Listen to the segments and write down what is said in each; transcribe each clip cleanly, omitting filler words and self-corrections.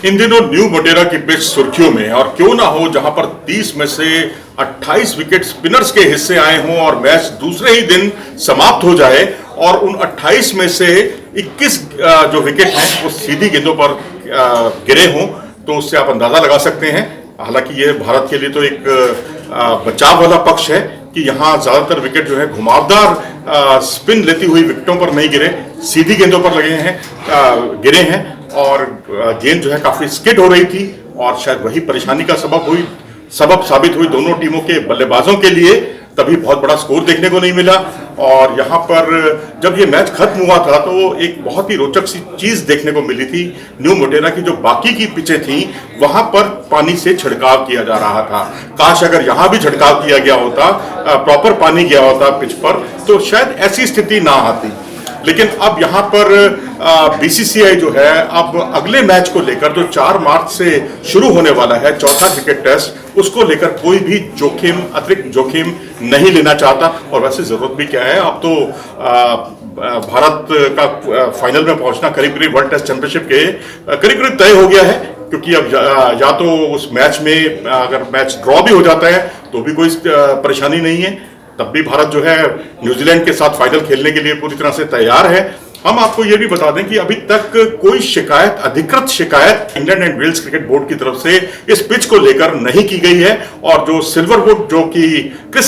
इन दिनों न्यू मोटेरा की पिच सुर्खियों में है और क्यों ना हो जहां पर 30 में से 28 विकेट स्पिनर्स के हिस्से आए हों और मैच दूसरे ही दिन समाप्त हो जाए और उन 28 में से 21 जो विकेट हैं वो सीधी गेंदों पर गिरे हों, तो उससे आप अंदाजा लगा सकते हैं। हालांकि ये भारत के लिए तो एक बचाव वाला पक्ष है कि यहाँ ज्यादातर विकेट जो है घुमावदार स्पिन लेती हुई विकेटों पर नहीं गिरे, सीधी गेंदों पर लगे हैं, गिरे हैं और गेंद जो है काफी स्किड हो रही थी और शायद वही परेशानी का सबब साबित हुई दोनों टीमों के बल्लेबाजों के लिए। तभी बहुत बड़ा स्कोर देखने को नहीं मिला और यहाँ पर जब ये मैच खत्म हुआ था तो एक बहुत ही रोचक सी चीज देखने को मिली थी। न्यू मोटेरा की जो बाकी की पिचें थी वहां पर पानी से छिड़काव किया जा रहा था। काश अगर यहाँ भी छिड़काव किया गया होता, प्रॉपर पानी गया होता पिच पर, तो शायद ऐसी स्थिति ना आती। लेकिन अब यहाँ पर बीसीसीआई जो है अब अगले मैच को लेकर जो 4 मार्च से शुरू होने वाला है, चौथा क्रिकेट टेस्ट, उसको लेकर कोई भी अतिरिक्त जोखिम नहीं लेना चाहता। और वैसे जरूरत भी क्या है, अब तो भारत का फाइनल में पहुंचना करीब करीब वर्ल्ड टेस्ट चैंपियनशिप के करीब करीब तय हो गया है, क्योंकि अब या तो उस मैच में अगर मैच ड्रॉ भी हो जाता है तो भी कोई परेशानी नहीं है, तब भी भारत जो है न्यूजीलैंड के साथ फाइनल खेलने के लिए पूरी तरह से तैयार है। हम आपको यह भी बता दें कि अभी तक कोई अधिकृत शिकायत Indian and Wales cricket board की तरफ से इस पिच को लेकर नहीं की गई है। और जो क्रिस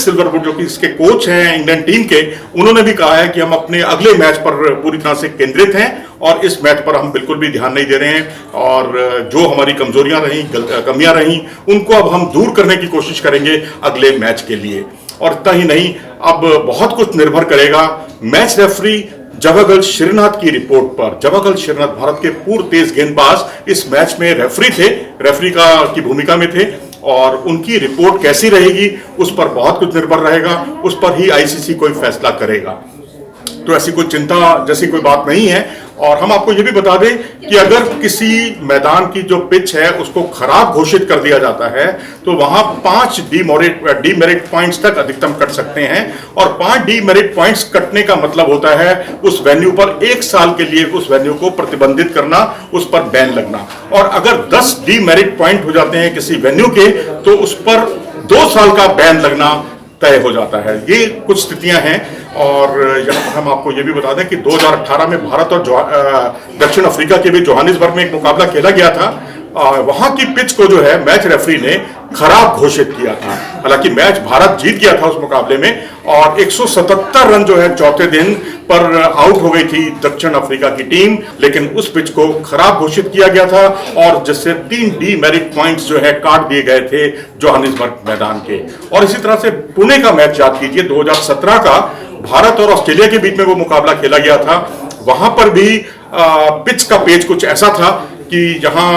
सिल्वरवुड जो कि इसके कोच हैं इंडियन टीम के, उन्होंने भी कहा है कि हम अपने अगले मैच पर पूरी तरह से केंद्रित हैं और इस मैच पर हम बिल्कुल भी ध्यान नहीं दे रहे हैं और जो हमारी कमजोरियां रहीं, कमियां रहीं, उनको अब हम दूर करने की कोशिश करेंगे अगले मैच के लिए। और इतना ही नहीं, अब बहुत कुछ निर्भर करेगा मैच रेफरी जवागल श्रीनाथ की रिपोर्ट पर। जवागल श्रीनाथ भारत के पूर्व तेज गेंदबाज इस मैच में रेफरी की भूमिका में थे और उनकी रिपोर्ट कैसी रहेगी उस पर बहुत कुछ निर्भर रहेगा, उस पर ही आईसीसी कोई फैसला करेगा। तो ऐसी कोई चिंता जैसी कोई बात नहीं है। और हम आपको यह भी बता दें कि अगर किसी मैदान की जो पिच है उसको खराब घोषित कर दिया जाता है तो वहां 5 डीमेरिट पॉइंट्स तक अधिकतम कट सकते हैं और 5 डीमेरिट पॉइंट्स कटने का मतलब होता है उस वेन्यू पर 1 साल के लिए उस वेन्यू को प्रतिबंधित करना, उस पर बैन लगना। और अगर 10 डीमेरिट पॉइंट हो जाते हैं किसी वेन्यू के तो उस पर 2 साल का बैन लगना तय हो जाता है। ये कुछ स्थितियां हैं। और यहाँ हम आपको ये भी बता दें कि 2018 में भारत और दक्षिण अफ्रीका के बीच जोहानिसबर्ग में एक मुकाबला खेला गया था। वहां की पिच को जो है मैच रेफरी ने खराब घोषित किया था। हालांकि मैच भारत जीत गया था उस मुकाबले में और 177 रन जो है चौथे दिन पर आउट हो गई थी दक्षिण अफ्रीका की टीम, लेकिन उस पिच को खराब घोषित किया गया था और जिससे 3 डीमेरिट पॉइंट्स जो है काट दिए गए थे जोहानिसबर्ग मैदान के। और इसी तरह से पुणे का मैच याद कीजिए, 2017 का भारत और ऑस्ट्रेलिया के बीच में वो मुकाबला खेला गया था। वहां पर भी पिच का पेज कुछ ऐसा था कि जहां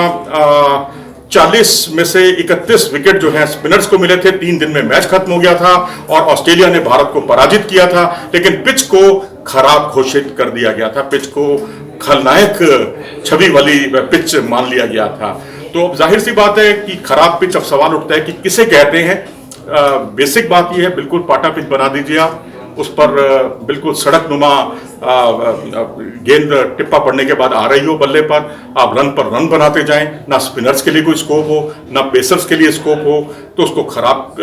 40 में से 31 विकेट जो है स्पिनर्स को मिले थे। 3 दिन में मैच खत्म हो गया था और ऑस्ट्रेलिया ने भारत को पराजित किया था, लेकिन पिच को खराब घोषित कर दिया गया था। पिच को खलनायक छवि वाली पिच मान लिया गया था। तो अब जाहिर सी बात है कि खराब पिच, अब सवाल उठता है कि किसे कहते हैं। बेसिक बात यह है, बिल्कुल पाटा पिच बना दीजिए आप, उस पर बिल्कुल सड़क नुमा गेंद टिप्पा पड़ने के बाद आ रही हो बल्ले पर, आप रन पर रन बनाते जाएं, ना स्पिनर्स के लिए कोई स्कोप हो ना पेसर्स के लिए स्कोप हो, तो उसको खराब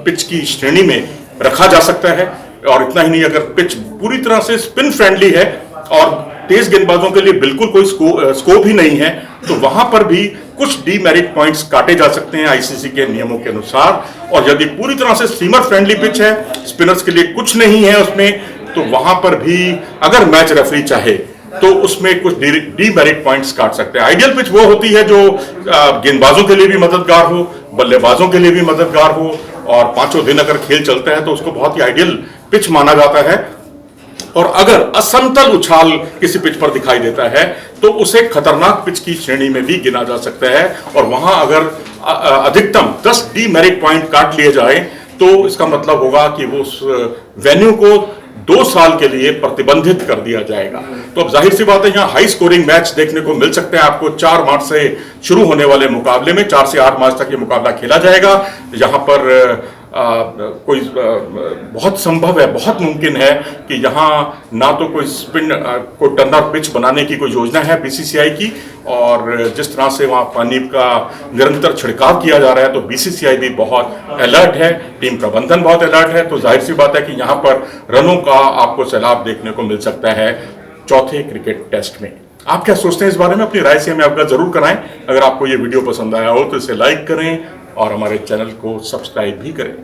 पिच की श्रेणी में रखा जा सकता है। और इतना ही नहीं, अगर पिच पूरी तरह से स्पिन फ्रेंडली है और तेज गेंदबाजों के लिए बिल्कुल कोई स्कोप ही नहीं है, तो वहां पर भी कुछ डीमेरिट पॉइंट्स काटे जा सकते हैं आईसीसी के नियमों के अनुसार। और यदि पूरी तरह से सीमर फ्रेंडली पिच है, स्पिनर्स के लिए कुछ नहीं है उसमें, तो वहां पर भी अगर मैच रेफरी चाहे तो उसमें कुछ डीमेरिट पॉइंट्स काट सकते हैं। आइडियल पिच वो होती है जो गेंदबाजों के लिए भी मददगार हो, बल्लेबाजों के लिए भी मददगार हो, और 5 दिन अगर खेल चलता है तो उसको बहुत ही आइडियल पिच माना जाता है। और अगर असमतल उछाल किसी पिच पर दिखाई देता है तो उसे खतरनाक पिच की श्रेणी में भी गिना जा सकता है। और वहां अगर अधिकतम 10 डीमेरिट पॉइंट काट लिए जाए तो इसका मतलब होगा कि वो उस वेन्यू को 2 साल के लिए प्रतिबंधित कर दिया जाएगा। तो अब जाहिर सी बात है, यहाँ हाई स्कोरिंग मैच देखने को मिल सकते हैं आपको 4 मार्च से शुरू होने वाले मुकाबले में। 4 से 8 मार्च तक ये मुकाबला खेला जाएगा, यहाँ पर बहुत संभव है, बहुत मुमकिन है कि यहाँ ना तो कोई स्पिन को टर्नर पिच बनाने की कोई योजना है बीसीसीआई की, और जिस तरह से वहाँ पानी का निरंतर छिड़काव किया जा रहा है तो बीसीसीआई भी बहुत अलर्ट है, टीम प्रबंधन बहुत अलर्ट है। तो जाहिर सी बात है कि यहाँ पर रनों का आपको सैलाब देखने को मिल सकता है चौथे क्रिकेट टेस्ट में। आप क्या सोचते हैं इस बारे में? अपनी राय से हमें अवगत जरूर कराएं। अगर आपको ये वीडियो पसंद आया हो तो इसे लाइक करें और हमारे चैनल को सब्सक्राइब भी करें।